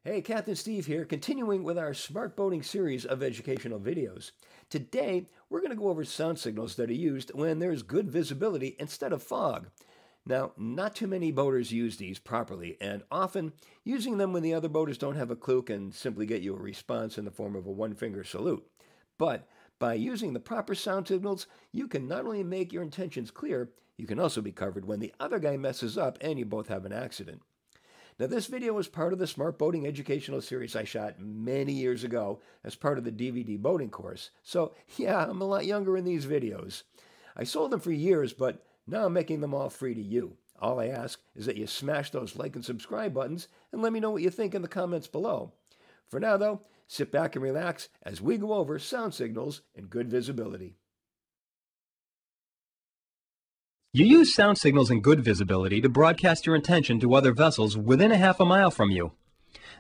Hey, Captain Steve here, continuing with our smart boating series of educational videos. Today, we're going to go over sound signals that are used when there's good visibility instead of fog. Now, not too many boaters use these properly, and often using them when the other boaters don't have a clue can simply get you a response in the form of a one-finger salute. But by using the proper sound signals, you can not only make your intentions clear, you can also be covered when the other guy messes up and you both have an accident. Now, this video is part of the Smart Boating educational series I shot many years ago as part of the DVD boating course. So, yeah, I'm a lot younger in these videos. I sold them for years, but now I'm making them all free to you. All I ask is that you smash those like and subscribe buttons and let me know what you think in the comments below. For now, though, sit back and relax as we go over sound signals and good visibility. You use sound signals and good visibility to broadcast your intention to other vessels within a half a mile from you.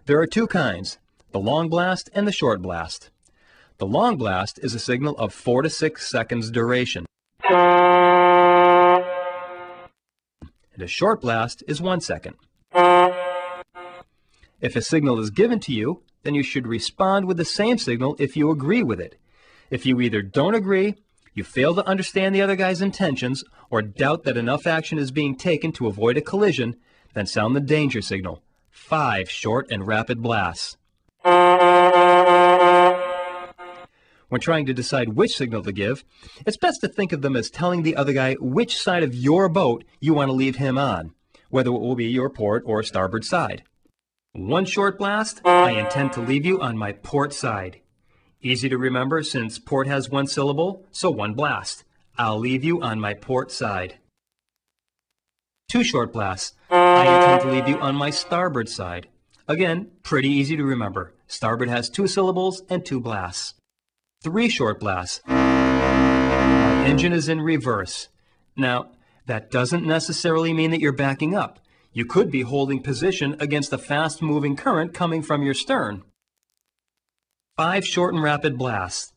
There are two kinds, the long blast and the short blast. The long blast is a signal of 4 to 6 seconds duration. And a short blast is 1 second. If a signal is given to you, then you should respond with the same signal if you agree with it. If you either don't agree, you fail to understand the other guy's intentions, or doubt that enough action is being taken to avoid a collision, then sound the danger signal. 5 short and rapid blasts. When trying to decide which signal to give, it's best to think of them as telling the other guy which side of your boat you want to leave him on, whether it will be your port or starboard side. 1 short blast, I intend to leave you on my port side. Easy to remember since port has 1 syllable, so 1 blast. I'll leave you on my port side. 2 short blasts. I intend to leave you on my starboard side. Again, pretty easy to remember. Starboard has 2 syllables and 2 blasts. 3 short blasts. My engine is in reverse. Now, that doesn't necessarily mean that you're backing up. You could be holding position against a fast-moving current coming from your stern. 5 short and rapid blasts.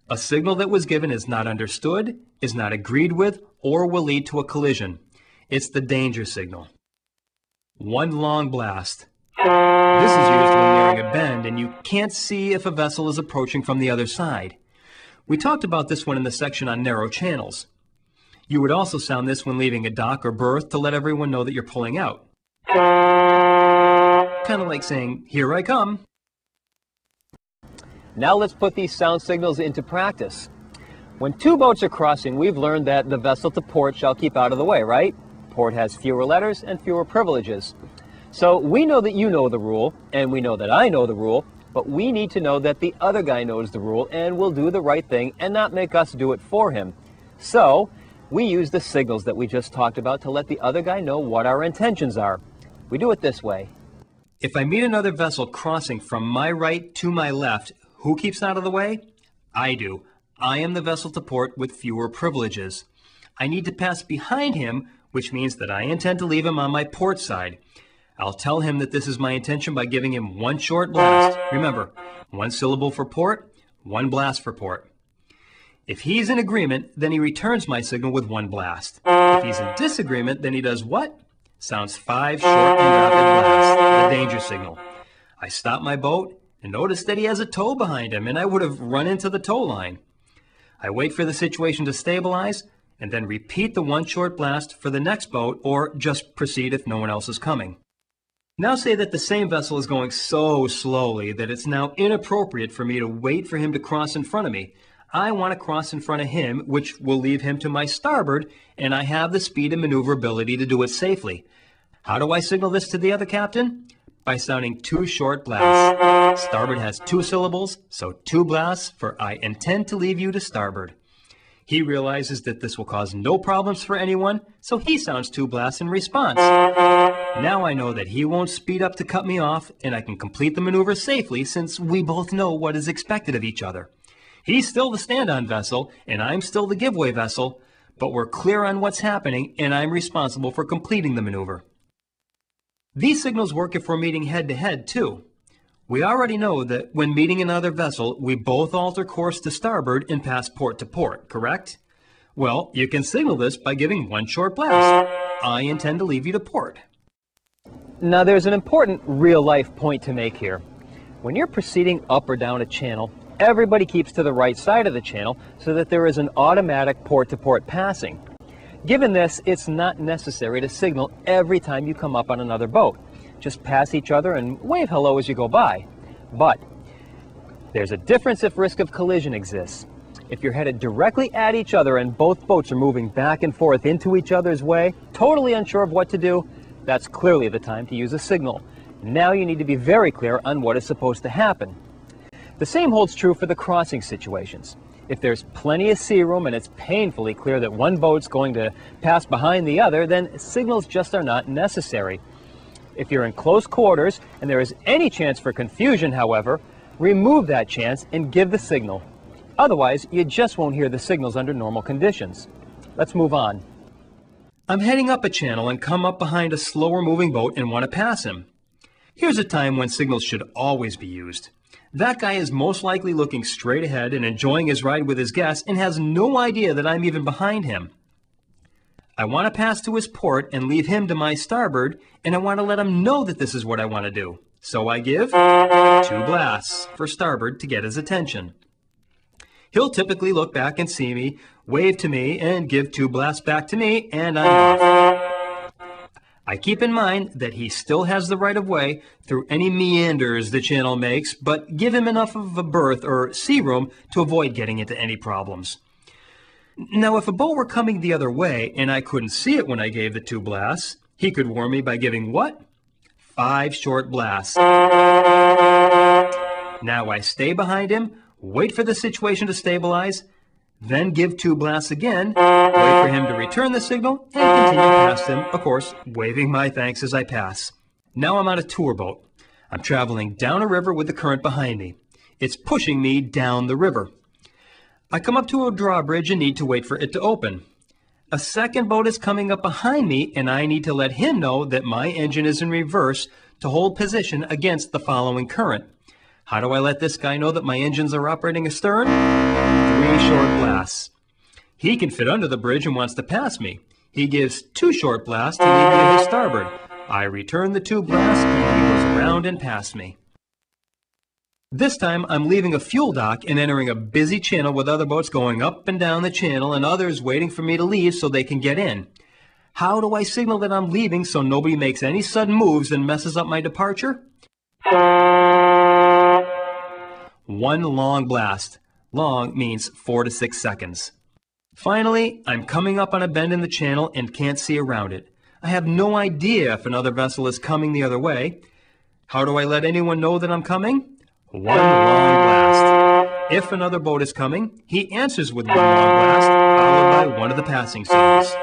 A signal that was given is not understood, is not agreed with, or will lead to a collision. It's the danger signal. 1 long blast. This is used when nearing a bend and you can't see if a vessel is approaching from the other side. We talked about this one in the section on narrow channels. You would also sound this when leaving a dock or berth to let everyone know that you're pulling out. Kind of like saying, "Here I come." Now let's put these sound signals into practice. When 2 boats are crossing, we've learned that the vessel to port shall keep out of the way, right? Port has fewer letters and fewer privileges. So we know that you know the rule, and we know that I know the rule, but we need to know that the other guy knows the rule and will do the right thing and not make us do it for him. So we use the signals that we just talked about to let the other guy know what our intentions are. We do it this way. If I meet another vessel crossing from my right to my left, who keeps out of the way? I do. I am the vessel to port with fewer privileges. I need to pass behind him, which means that I intend to leave him on my port side. I'll tell him that this is my intention by giving him 1 short blast. Remember, 1 syllable for port, 1 blast for port. If he's in agreement, then he returns my signal with 1 blast. If he's in disagreement, then he does what? Sounds 5 short and rapid blasts, the danger signal. I stop my boat and notice that he has a tow behind him, and I would have run into the tow line. I wait for the situation to stabilize, and then repeat the 1 short blast for the next boat, or just proceed if no one else is coming. Now say that the same vessel is going so slowly that it's now inappropriate for me to wait for him to cross in front of me. I want to cross in front of him, which will leave him to my starboard, and I have the speed and maneuverability to do it safely. How do I signal this to the other captain? By sounding 2 short blasts. Starboard has 2 syllables, so 2 blasts for I intend to leave you to starboard. He realizes that this will cause no problems for anyone, so he sounds 2 blasts in response. Now I know that he won't speed up to cut me off, and I can complete the maneuver safely since we both know what is expected of each other. He's still the stand-on vessel, and I'm still the giveaway vessel, but we're clear on what's happening, and I'm responsible for completing the maneuver. These signals work if we're meeting head-to-head, too. We already know that when meeting another vessel, we both alter course to starboard and pass port to port, correct? Well, you can signal this by giving 1 short blast. I intend to leave you to port. Now there's an important real-life point to make here. When you're proceeding up or down a channel, everybody keeps to the right side of the channel so that there is an automatic port-to-port passing. Given this, it's not necessary to signal every time you come up on another boat. Just pass each other and wave hello as you go by. But there's a difference if risk of collision exists. If you're headed directly at each other and both boats are moving back and forth into each other's way, totally unsure of what to do, that's clearly the time to use a signal. Now you need to be very clear on what is supposed to happen. The same holds true for the crossing situations. If there's plenty of sea room and it's painfully clear that one boat's going to pass behind the other, then signals just are not necessary. If you're in close quarters and there is any chance for confusion, however, remove that chance and give the signal. Otherwise, you just won't hear the signals under normal conditions. Let's move on. I'm heading up a channel and come up behind a slower moving boat and want to pass him. Here's a time when signals should always be used. That guy is most likely looking straight ahead and enjoying his ride with his guests and has no idea that I'm even behind him. I want to pass to his port and leave him to my starboard, and I want to let him know that this is what I want to do. So I give 2 blasts for starboard to get his attention. He'll typically look back and see me, wave to me, and give 2 blasts back to me, and I'm off. I keep in mind that he still has the right of way through any meanders the channel makes, but give him enough of a berth or sea room to avoid getting into any problems. Now, if a boat were coming the other way and I couldn't see it when I gave the 2 blasts, he could warn me by giving what? 5 short blasts. Now I stay behind him, wait for the situation to stabilize, then give 2 blasts again, wait for him to return the signal, and continue past him, of course, waving my thanks as I pass. Now I'm on a tour boat. I'm traveling down a river with the current behind me. It's pushing me down the river. I come up to a drawbridge and need to wait for it to open. A second boat is coming up behind me, and I need to let him know that my engine is in reverse to hold position against the following current. How do I let this guy know that my engines are operating astern? 3 short blasts. He can fit under the bridge and wants to pass me. He gives 2 short blasts to lead me to his starboard. I return the 2 blasts and he goes around and past me. This time I'm leaving a fuel dock and entering a busy channel with other boats going up and down the channel and others waiting for me to leave so they can get in. How do I signal that I'm leaving so nobody makes any sudden moves and messes up my departure? 1 long blast. Long means 4 to 6 seconds. Finally, I'm coming up on a bend in the channel and can't see around it. I have no idea if another vessel is coming the other way. How do I let anyone know that I'm coming? 1 long blast. If another boat is coming, he answers with 1 long blast, followed by one of the passing signals.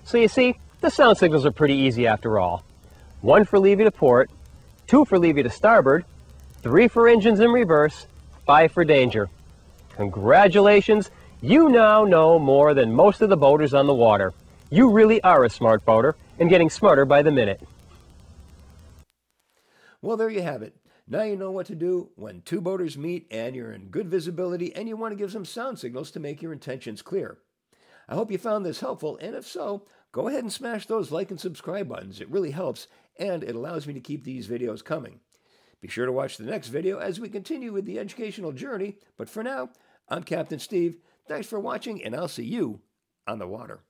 So you see, the sound signals are pretty easy after all. 1 for leave you to port, 2 for leave you to starboard, 3 for engines in reverse, 5 for danger. Congratulations, you now know more than most of the boaters on the water. You really are a smart boater, and getting smarter by the minute. Well, there you have it. Now you know what to do when 2 boaters meet and you're in good visibility and you want to give some sound signals to make your intentions clear. I hope you found this helpful, and if so, go ahead and smash those like and subscribe buttons. It really helps, and it allows me to keep these videos coming. Be sure to watch the next video as we continue with the educational journey, but for now, I'm Captain Steve. Thanks for watching, and I'll see you on the water.